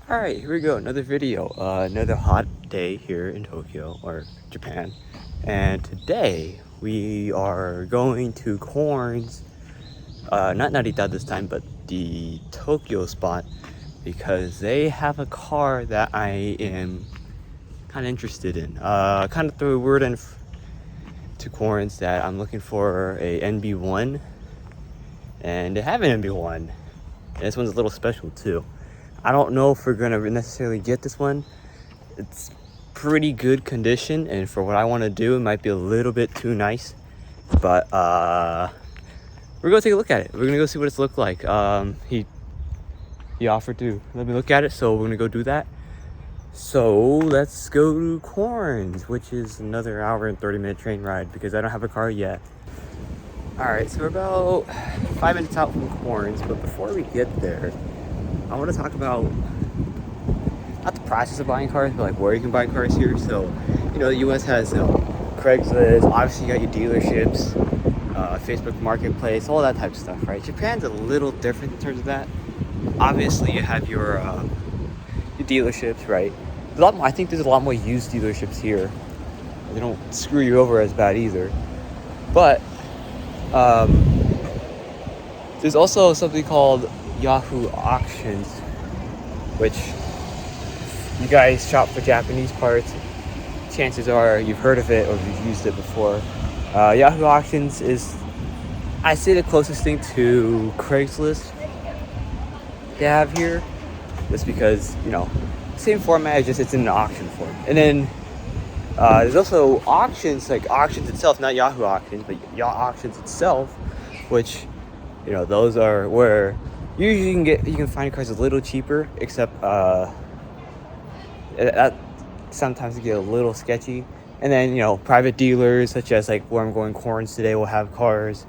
Alright, here we go, another video. Another hot day here in Tokyo, or Japan. And today, we are going to Korn's, not Narita this time, but the Tokyo spot. Because they have a car that I am kind of interested in. Kind of threw a word in to Korn's that I'm looking for a NB1. And they have an NB1. And this one's a little special too. I don't know if we're gonna necessarily get this one. It's pretty good condition, and for what I want to do, it might be a little bit too nice. But we're gonna take a look at it. We're gonna go see what it's looked like. He offered to let me look at it, so we're gonna go do that. So let's go to Korn's, which is another hour and 30-minute train ride because I don't have a car yet. All right, so we're about 5 minutes out from Korn's, but before we get there, I want to talk about not the process of buying cars, but like where you can buy cars here. So, the US has Craigslist, obviously you got your dealerships, Facebook Marketplace, all that type of stuff, right? Japan's a little different in terms of that. Obviously, you have your dealerships, right? I think there's a lot more used dealerships here. They don't screw you over as bad either. But there's also something called Yahoo Auctions, which you guys shop for Japanese parts. Chances are you've heard of it or you've used it before. Yahoo Auctions is, I say, the closest thing to Craigslist they have here. Just because, same format, just it's in an auction form. And then there's also auctions, like auctions itself, not Yahoo Auctions, but Yahoo Auctions itself, which, those are where usually you can find cars a little cheaper, except that sometimes it get a little sketchy. And then private dealers such as like where I'm going, Korn's today, will have cars.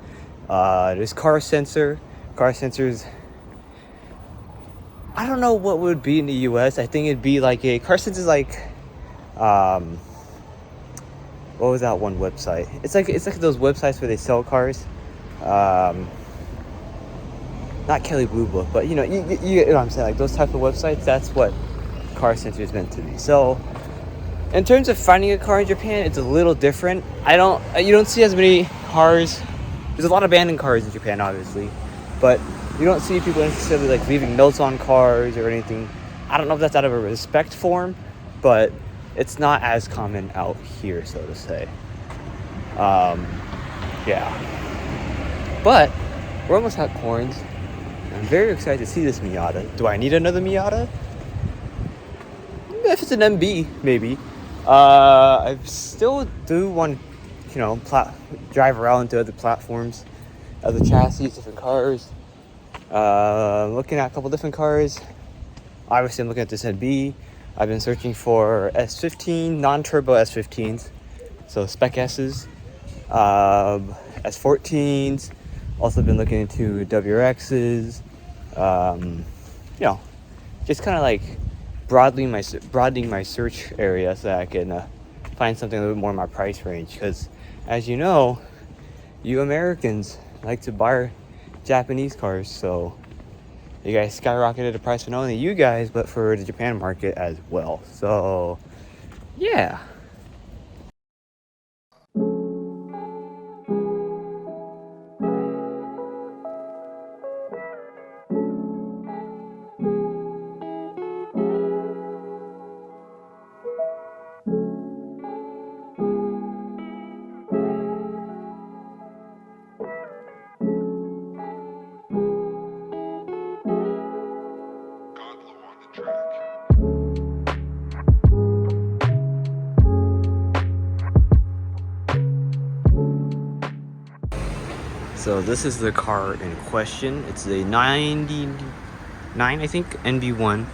There's car sensors. I don't know what would be in the US. I think it'd be like a car sensors, like what was that one website? It's like those websites where they sell cars. Not Kelly Blue Book, but you know what I'm saying, like those type of websites. That's what car center is meant to be. So in terms of finding a car in Japan, it's a little different. You don't see as many cars. There's a lot of abandoned cars in Japan, obviously, but you don't see people necessarily like leaving notes on cars or anything. I don't know if that's out of a respect form, but it's not as common out here, so to say. Yeah. But we're almost at Korn's. I'm very excited to see this Miata. Do I need another Miata? If it's an MB, maybe. I still do want to, drive around to other platforms, other chassis, different cars. Looking at a couple different cars. Obviously, I'm looking at this MB. I've been searching for S15, non-turbo S15s, so spec S's, S14s. Also been looking into WRXs. Just kind of like broadening my search area so that I can find something a little bit more in my price range. Because, as you know, you Americans like to buy Japanese cars, so you guys skyrocketed the price for not only you guys, but for the Japan market as well. So, yeah. So this is the car in question. It's a 99, I think, NB1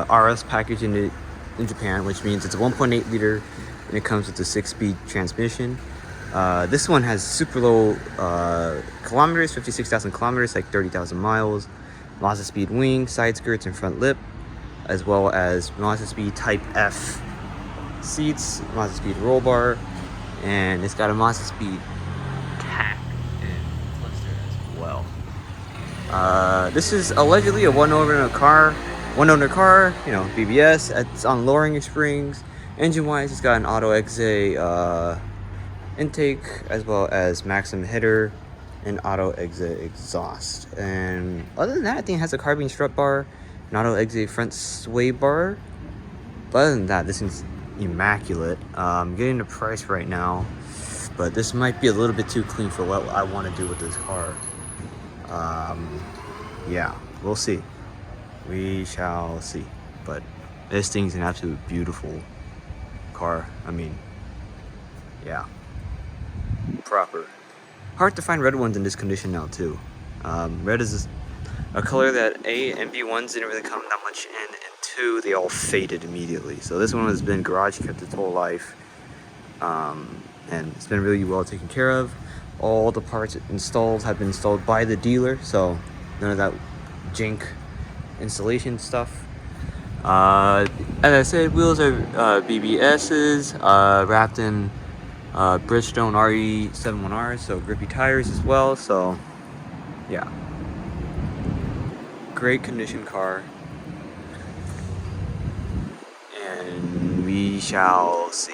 RS package in Japan, which means it's a 1.8 liter and it comes with a 6-speed transmission. This one has super low kilometers, 56,000 kilometers, like 30,000 miles. Mazda Speed wing, side skirts, and front lip, as well as Mazda Speed Type F seats, Mazda Speed roll bar, and it's got a Mazda Speed tack and cluster as well. This is allegedly a one-owner car. one owner car, you know, BBS. It's on lowering springs. Engine wise, it's got an auto exit intake as well as maximum header and auto exit exhaust. And other than that, I think it has a carbon strut bar, an auto exit front sway bar. But other than that, this is immaculate. I'm getting the price right now, but this might be a little bit too clean for what I want to do with this car. Yeah, we'll see. We shall see. But this thing's an absolute beautiful car. I mean, yeah, proper. Hard to find red ones in this condition now too. Red is a color that A, MB1s didn't really come that much in, and 2, they all faded immediately. So this one has been garage kept its whole life, and it's been really well taken care of. All the parts installed have been installed by the dealer, so none of that jink installation stuff. As I said, wheels are BBS's, wrapped in Bridgestone RE71Rs, so grippy tires as well. So yeah, great condition car, and we shall see.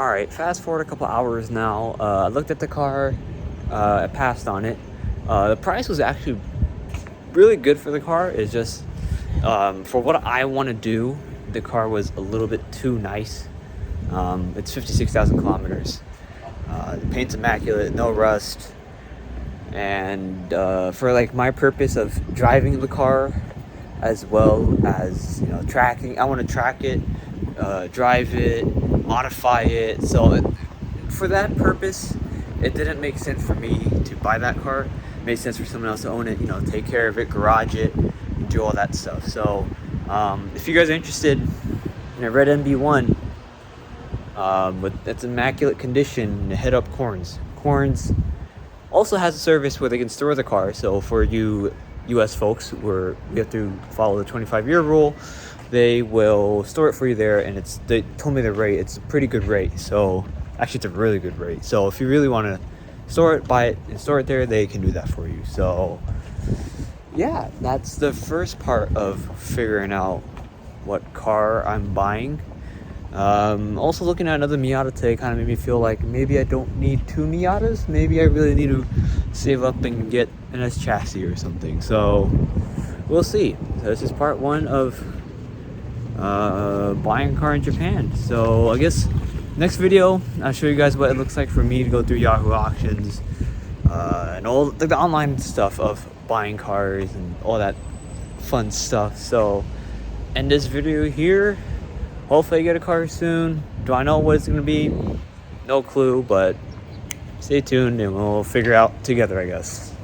Alright, fast forward a couple hours now. I looked at the car, I passed on it. The price was actually really good for the car. It's just, for what I want to do, the car was a little bit too nice. It's 56,000 kilometers. The paint's immaculate, no rust. And for like my purpose of driving the car, as well as, you know, tracking, I want to track it, drive it, modify it. So for that purpose, it didn't make sense for me to buy that car. It made sense for someone else to own it, you know, take care of it, garage it, do all that stuff. So if you guys are interested in a red MB1 with its immaculate condition, head up Corns. Corns also has a service where they can store the car. So for you US folks where we have to follow the 25-year rule, they will store it for you there, and they told me the rate, it's a pretty good rate. So actually it's a really good rate. So if you really want to store it, buy it and store it there, they can do that for you. So yeah, that's the first part of figuring out what car I'm buying. Also looking at another Miata today kind of made me feel like maybe I don't need 2 Miatas. Maybe I really need to save up and get an S chassis or something. So we'll see. So this is part 1 of buying a car in Japan. So I guess next video I'll show you guys what it looks like for me to go through Yahoo auctions and all the online stuff of buying cars and all that fun stuff. So end this video here. Hopefully I get a car soon. Do I know what it's gonna be? No clue, but stay tuned and we'll figure out together, I guess.